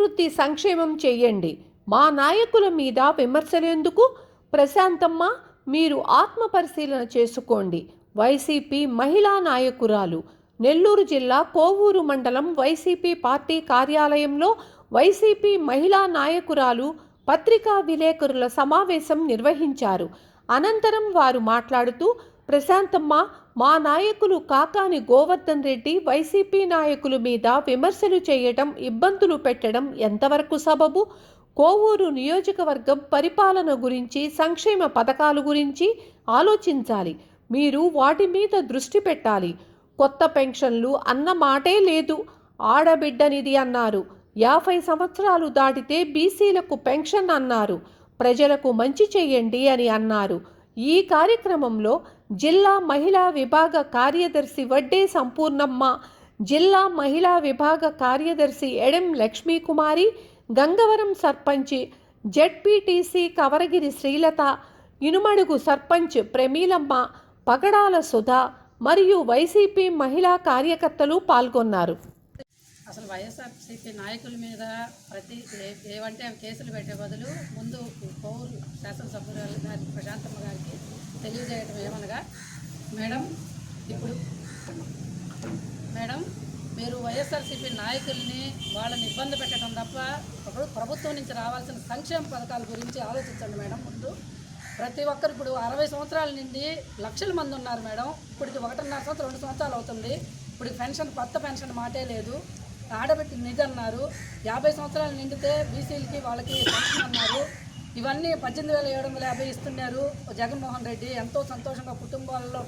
అభివృద్ధి సంక్షేమం చేయండి. మా నాయకుల మీద విమర్శలెందుకు? ప్రశాంతమ్మ, మీరు ఆత్మపరిశీలన చేసుకోండి. వైసీపీ మహిళా నాయకురాలు. నెల్లూరు జిల్లా కోవూరు మండలం వైసీపీ పార్టీ కార్యాలయంలో వైసీపీ మహిళా నాయకురాలు పత్రికా విలేకరుల సమావేశం నిర్వహించారు. అనంతరం వారు మాట్లాడుతూ, ప్రశాంతమ్మ, మా నాయకులు కాకాని గోవర్ధన్ రెడ్డి వైసీపీ నాయకుల మీద విమర్శలు చేయటం, ఇబ్బందులు పెట్టడం ఎంతవరకు సబబు? కోవూరు నియోజకవర్గం పరిపాలన గురించి, సంక్షేమ పథకాల గురించి ఆలోచించాలి. మీరు వాటి మీద దృష్టి పెట్టాలి. కొత్త పెన్షన్లు అన్న మాటే లేదు. ఆడబిడ్డనిది అన్నారు. 50 సంవత్సరాలు దాటితే బీసీలకు పెన్షన్ అన్నారు. ప్రజలకు మంచి చేయండి అని అన్నారు. ఈ కార్యక్రమంలో జిల్లా మహిళా విభాగ కార్యదర్శి వడ్డే సంపూర్ణమ్మ, జిల్లా మహిళా విభాగ కార్యదర్శి ఎడం లక్ష్మీకుమారి, గంగవరం సర్పంచ్ జెడ్పీటీసీ కవరగిరి శ్రీలత, ఇనుమడుగు సర్పంచ్ ప్రమీలమ్మ, పగడాల సుధా మరియు వైసీపీ మహిళా కార్యకర్తలు పాల్గొన్నారు. అసలు వైఎస్ఆర్సీపీ నాయకుల మీద ఏవంటే కేసులు పెట్టే బదులు ముందు పౌరు శాసనసభ్యురాలు గారి ప్రశాంతమ్మ గారికి తెలియజేయటం ఏమనగా, మేడం మీరు వైఎస్ఆర్సీపీ నాయకుల్ని వాళ్ళని ఇబ్బంది పెట్టడం తప్ప ప్రభుత్వం నుంచి రావాల్సిన సంక్షేమ పథకాల గురించి ఆలోచించండి మేడం. ముందు ప్రతి ఒక్కరు ఇప్పుడు 60 సంవత్సరాల నుండి లక్షల మంది ఉన్నారు మేడం. ఇప్పటికి 1.5 సంవత్సరం 2 సంవత్సరాలు అవుతుంది. ఇప్పుడు పెన్షన్, కొత్త పెన్షన్ మాటే లేదు. ఆడబెట్టి నిధి అన్నారు. 50 సంవత్సరాలు నిండితే బీసీలకి వాళ్ళకి పెన్షన్ అన్నారు. ఇవన్నీ 18,750 ఇస్తున్నారు జగన్మోహన్ రెడ్డి. ఎంతో సంతోషంగా కుటుంబాల్లో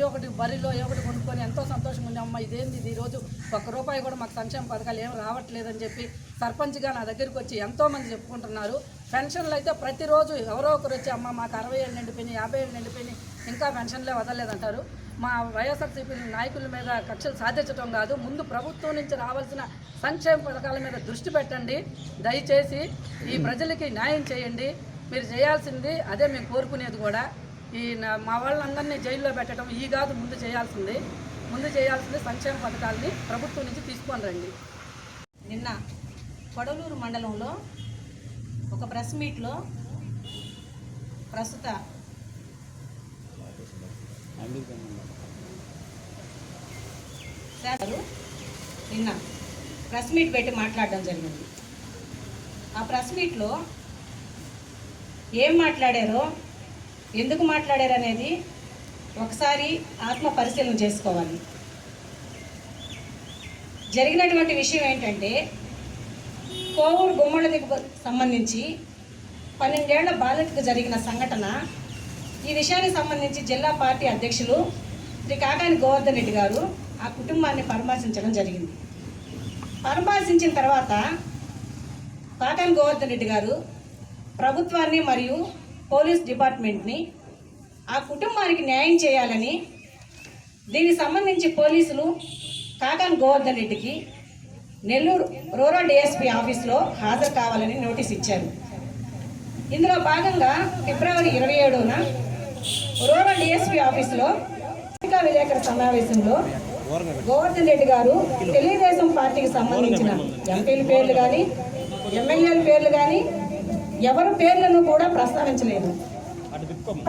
ఒకటి బరిలో ఒకటి కొనుక్కొని ఎంతో సంతోషంగా ఉంది. అమ్మ ఇదేంది ఇది, ఈరోజు ₹1 కూడా మాకు సంక్షేమ పథకాలు ఏమి రావట్లేదని చెప్పి సర్పంచ్గా నా దగ్గరికి వచ్చి ఎంతోమంది చెప్పుకుంటున్నారు. పెన్షన్లు అయితే ప్రతిరోజు ఎవరో ఒకరు వచ్చి, అమ్మ మాకు 60 ఏళ్ళు నిండిపోయినాయి, 50 ఏళ్ళు నిండిపోయినాయి, ఇంకా పెన్షన్లే వదలలేదంటారు. మా వైఎస్ఆర్సీపీ నాయకుల మీద కక్షలు సాధించడం కాదు, ముందు ప్రభుత్వం నుంచి రావాల్సిన సంక్షేమ పథకాల మీద దృష్టి పెట్టండి. దయచేసి ఈ ప్రజలకి న్యాయం చేయండి. మీరు చేయాల్సింది అదే మేము కోరుకునేది కూడా. మా వాళ్ళందరినీ జైల్లో పెట్టడం ఈ కాదు ముందు చేయాల్సింది సంక్షేమ పథకాలని ప్రభుత్వం నుంచి తీసుకొని రండి. నిన్న కొడలూరు మండలంలో ఒక ప్రెస్ మీట్లో ప్రస్తుత నిన్న ప్రెస్ మీట్ పెట్టి మాట్లాడడం జరిగింది. ఆ ప్రెస్ మీట్లో ఏం మాట్లాడారో, ఎందుకు మాట్లాడారు అనేది ఒకసారి ఆత్మ పరిశీలన చేసుకోవాలి. జరిగినటువంటి విషయం ఏంటంటే, కోవూరు గుమ్మడి దిగుకు సంబంధించి 12 ఏళ్ల బాలికకు జరిగిన సంఘటన. ఈ విషయానికి సంబంధించి జిల్లా పార్టీ అధ్యక్షులు శ్రీ కాకాని గోవర్ధన్ రెడ్డి గారు ఆ కుటుంబాన్ని పరామర్శించడం జరిగింది. పరామర్శించిన తర్వాత కాకాని గోవర్ధన్ రెడ్డి గారు ప్రభుత్వాన్ని మరియు పోలీస్ డిపార్ట్మెంట్ని ఆ కుటుంబానికి న్యాయం చేయాలని, దీనికి సంబంధించి పోలీసులు కాకాని గోవర్ధన్ రెడ్డికి నెల్లూరు రూరల్ డిఎస్పీ ఆఫీస్లో హాజరు కావాలని నోటీస్ ఇచ్చారు. ఇందులో భాగంగా ఫిబ్రవరి 27న రూరల్ డిఎస్పీ ఆఫీసులో పత్రికా విలేకరుల సమావేశంలో గోవర్ధన్ రెడ్డి గారు తెలుగుదేశం పార్టీకి సంబంధించిన ఎంపీల పేర్లు కానీ, ఎమ్మెల్యేల పేర్లు కానీ ఎవరి పేర్లను కూడా ప్రస్తావించలేదు.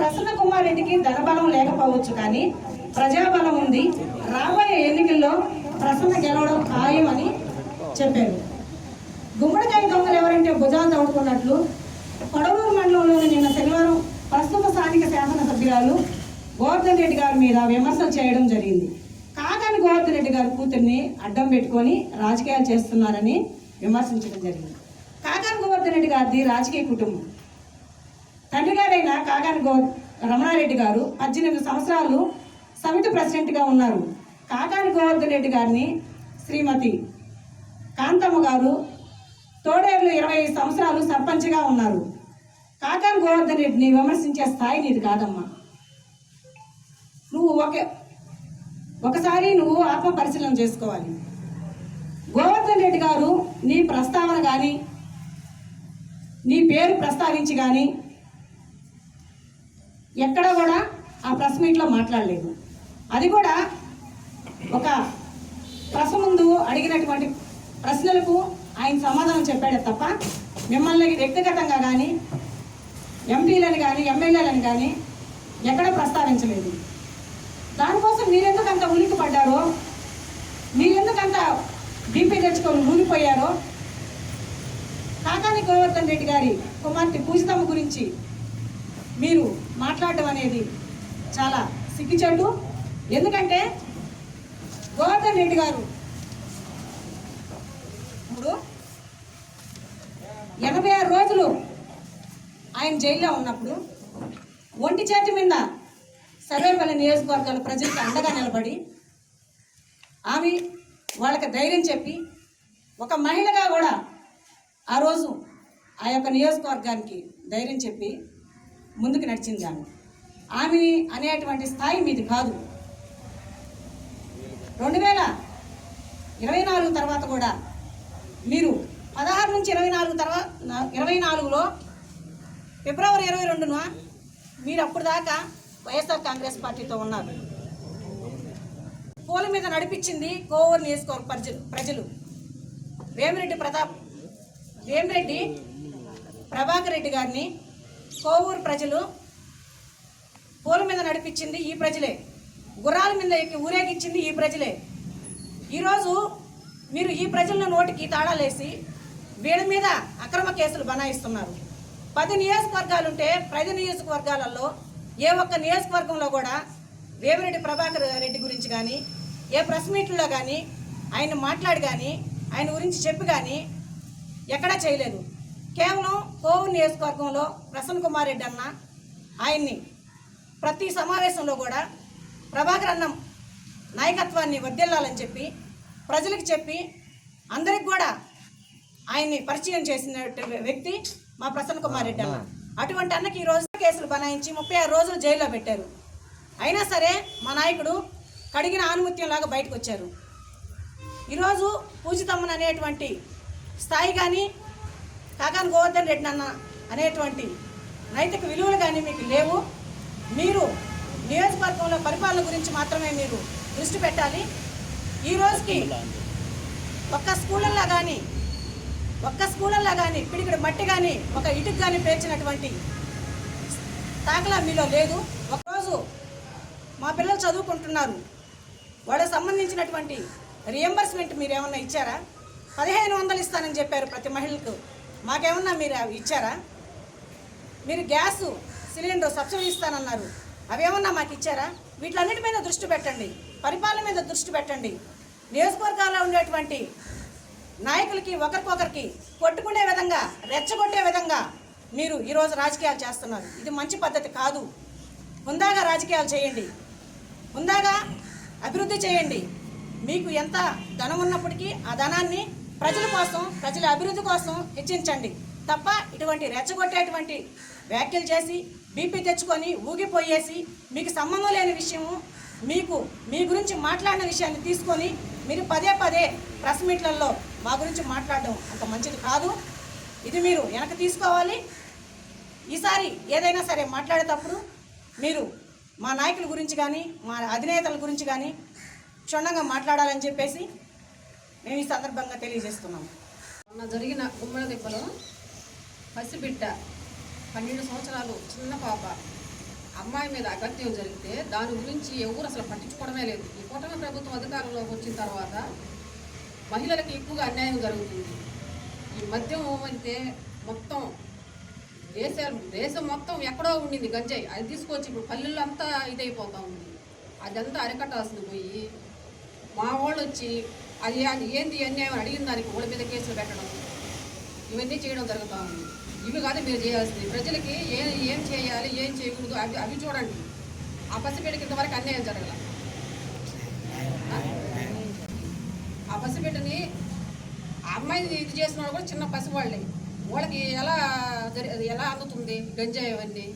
ప్రసన్న కుమార్ రెడ్డికి ధనబలం లేకపోవచ్చు, కానీ ప్రజాబలం ఉంది. రాబోయే ఎన్నికల్లో ప్రసన్న గెలవడం ఖాయమని చెప్పారు. గుమ్మడికాయ దొంగలు ఎవరంటే భుజాలు తవ్వుకున్నట్లు కొడవూరు మండలంలోని నిన్న శనివారం ప్రస్తుత స్థానిక శాసనసభ్యురాలు గోవర్ధన్ రెడ్డి గారి మీద విమర్శలు చేయడం జరిగింది. కాకాని గోవర్ధన్ రెడ్డి గారి కూతుర్ని అడ్డం పెట్టుకొని రాజకీయాలు చేస్తున్నారని విమర్శించడం జరిగింది. కాకాని గోవర్ధన్ రెడ్డి గారిది రాజకీయ కుటుంబం. తండ్రి గారైన కాకాని రమణారెడ్డి గారు 18 సంవత్సరాలు సమితి ప్రెసిడెంట్గా ఉన్నారు. కాకాని గోవర్ధన్ రెడ్డి గారిని శ్రీమతి కాంతమ్మ గారు తోడేరులో 25 సంవత్సరాలు సర్పంచ్గా ఉన్నారు. కాకాని గోవర్ధన్ రెడ్డిని విమర్శించే స్థాయి నీది కాదమ్మా. నువ్వు ఒకసారి ఆత్మ పరిశీలన చేసుకోవాలి. గోవర్ధన్ రెడ్డి గారు నీ ప్రస్తావన కానీ, నీ పేరు ప్రస్తావించి కానీ ఎక్కడా కూడా ఆ ప్రెస్ మీట్లో మాట్లాడలేదు. అది కూడా ఒక ప్రెస్ ముందు అడిగినటువంటి ప్రశ్నలకు ఆయన సమాధానం చెప్పాడే తప్ప మిమ్మల్ని వ్యక్తిగతంగా కానీ ఎంపీలని కానీ ఎమ్మెల్యేలని కానీ ఎక్కడ ప్రస్తావించలేదు. దానికోసం మీరెందుకు అంత ఉలికి పడ్డారో, మీరెందుకు అంత బీపీ తెచ్చుకొని ఊగిపోయారో, కాకాని గోవర్ధన్ రెడ్డి గారి కుమార్తె పూజితమ్మ గురించి మీరు మాట్లాడడం అనేది చాలా సిగ్గుచేటు. ఎందుకంటే గోవర్ధన్ రెడ్డి గారు ఇప్పుడు 86 రోజులు ఆయన జైల్లో ఉన్నప్పుడు ఒంటి చేతి మీద సర్వేపల్లి నియోజకవర్గాల ప్రజలకు అండగా నిలబడి ఆమె వాళ్ళకి ధైర్యం చెప్పి ఒక మహిళగా కూడా ఆ రోజు ఆ యొక్క నియోజకవర్గానికి ధైర్యం చెప్పి ముందుకు నడిచింది. ఆమె అనేటువంటి స్థాయి మీది కాదు. 2024 తర్వాత కూడా మీరు 16 నుంచి 24 తర్వాత 24లో ఫిబ్రవరి 22న మీరు అప్పుడు దాకా వైఎస్ఆర్ కాంగ్రెస్ పార్టీతో ఉన్నారు. పోల మీద నడిపించింది కోవూరు నియోజకవర్గ ప్రజలు. వేమిరెడ్డి ప్రభాకర్ రెడ్డి గారిని కోవూరు ప్రజలు పోల మీద నడిపించింది ఈ ప్రజలే. గుర్రాల మీద ఎక్కి ఊరేగించింది ఈ ప్రజలే. ఈరోజు మీరు ఈ ప్రజల నోటికి తాళాలేసి వీళ్ళ మీద అక్రమ కేసులు బనాయిస్తున్నారు. 10 నియోజకవర్గాలుంటే 10 నియోజకవర్గాలలో ఏ ఒక్క నియోజకవర్గంలో కూడా వేమిరెడ్డి ప్రభాకర్ రెడ్డి గురించి కానీ ఏ ప్రెస్ మీట్లో కానీ ఆయన మాట్లాడి కానీ ఆయన గురించి చెప్పి కానీ ఎక్కడా చేయలేదు. కేవలం కోవూరు నియోజకవర్గంలో ప్రసన్న కుమార్ రెడ్డి అన్న ఆయన్ని ప్రతి సమావేశంలో కూడా ప్రభాకర్ అన్న నాయకత్వాన్ని వర్ధిల్లాలని చెప్పి ప్రజలకు చెప్పి అందరికి కూడా ఆయన్ని పరిచయం చేసిన వ్యక్తి మా ప్రసన్న కుమార్ రెడ్డి అన్న. అటువంటి అన్నకి ఈరోజు కేసులు బనాయించి 36 రోజులు జైల్లో పెట్టారు. అయినా సరే మా నాయకుడు కడిగిన ఆనుమత్యంలాగా బయటకు వచ్చారు. ఈరోజు పూజితమ్మన్ అనేటువంటి స్థాయి కానీ కాకాని గోవర్ధన్ రెడ్డి అన్న అనేటువంటి నైతిక విలువలు కానీ మీకు లేవు. మీరు నియోజకవర్గంలో పరిపాలన గురించి మాత్రమే మీరు దృష్టి పెట్టాలి. ఈ రోజుకి ఒక్క స్కూళ్ళల్లో కానీ పిడికిడి మట్టి కానీ ఒక ఇటుకు కానీ పేర్చినటువంటి తాకలా మీలో లేదు. ఒకరోజు మా పిల్లలు చదువుకుంటున్నారు, వాళ్ళకి సంబంధించినటువంటి రియంబర్స్మెంట్ మీరు ఏమన్నా ఇచ్చారా? 1500 ఇస్తానని చెప్పారు ప్రతి మహిళకు. మాకేమన్నా మీరు ఇచ్చారా? మీరు గ్యాసు సిలిండర్ సబ్సిడీ ఇస్తానన్నారు, అవేమన్నా మాకు ఇచ్చారా? వీటన్నిటి మీద దృష్టి పెట్టండి, పరిపాలన మీద దృష్టి పెట్టండి. నియోజకవర్గాల్లో ఉండేటువంటి నాయకులకి ఒకరికొకరికి కొట్టుకునే విధంగా రెచ్చగొట్టే విధంగా మీరు ఈరోజు రాజకీయాలు చేస్తున్నారు. ఇది మంచి పద్ధతి కాదు. హుందాగా రాజకీయాలు చేయండి, హుందాగా అభివృద్ధి చేయండి. మీకు ఎంత ధనం ఉన్నప్పటికీ ఆ ధనాన్ని ప్రజల కోసం, ప్రజల అభివృద్ధి కోసం హెచ్చించండి తప్ప ఇటువంటి రెచ్చగొట్టేటువంటి వ్యాఖ్యలు చేసి బీపీ తెచ్చుకొని ఊగిపోయేసి మీకు సంబంధం లేని విషయము మీ గురించి మాట్లాడిన విషయాన్ని తీసుకొని మీరు పదే ప్రెస్ మీట్లలో మా గురించి మాట్లాడడం అంత మంచిది కాదు. ఇది మీరు వెనక్కి తీసుకోవాలి. ఈసారి ఏదైనా సరే మాట్లాడేటప్పుడు మీరు మా నాయకుల గురించి కానీ మా అధినేతల గురించి కానీ క్షుణ్ణంగా మాట్లాడాలని చెప్పేసి మేము ఈ సందర్భంగా తెలియజేస్తున్నాము. మొన్న జరిగిన గుమ్మడి దెబ్బలో పసిబిడ్డ 12 సంవత్సరాలు చిన్న పాప అమ్మాయి మీద అగత్యం జరిగితే దాని గురించి ఎవరు అసలు పట్టించుకోవడమే లేదు. ఈ కూటమి ప్రభుత్వం అధికారంలోకి వచ్చిన తర్వాత మహిళలకు ఎక్కువగా అన్యాయం జరుగుతుంది. ఈ మద్యం అయితే మొత్తం దేశం మొత్తం ఎక్కడో ఉండింది గంజాయి, అది తీసుకొచ్చి ఇప్పుడు పల్లెల్లో అంతా ఇదైపోతూ ఉంది. అదంతా అరికట్టాల్సింది పోయి మా వాళ్ళు వచ్చి అది ఏంది అన్యాయం అడిగిన దానికి వాళ్ళ మీద కేసులు పెట్టడం ఇవన్నీ చేయడం జరుగుతూ ఉంది. ఇవి కాదు మీరు చేయాల్సింది. ప్రజలకి ఏం చేయాలి ఏం చేయకూడదు అవి చూడండి. ఆ పసిబిడ్డకి ఇంతవరకు అన్యాయం జరగల. ఆ పసిబిడ్డని ఆ అమ్మాయిని ఇది చేసిన వాళ్ళు కూడా చిన్న పసివాళ్ళే. వాళ్ళకి ఎలా అందుతుంది గంజాయి అవన్నీ?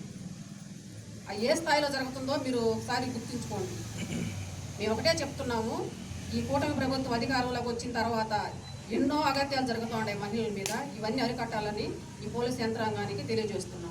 ఏ స్థాయిలో జరుగుతుందో మీరు ఒకసారి గుర్తుంచుకోండి. మేము ఒకటే చెప్తున్నాము, ఈ కూటమి ప్రభుత్వం అధికారంలోకి వచ్చిన తర్వాత ఎన్నో అగత్యాలు జరుగుతూ ఉన్నాయి మహిళల మీద. ఇవన్నీ అరికట్టాలని ఈ పోలీస్ యంత్రాంగానికి తెలియజేస్తున్నాం.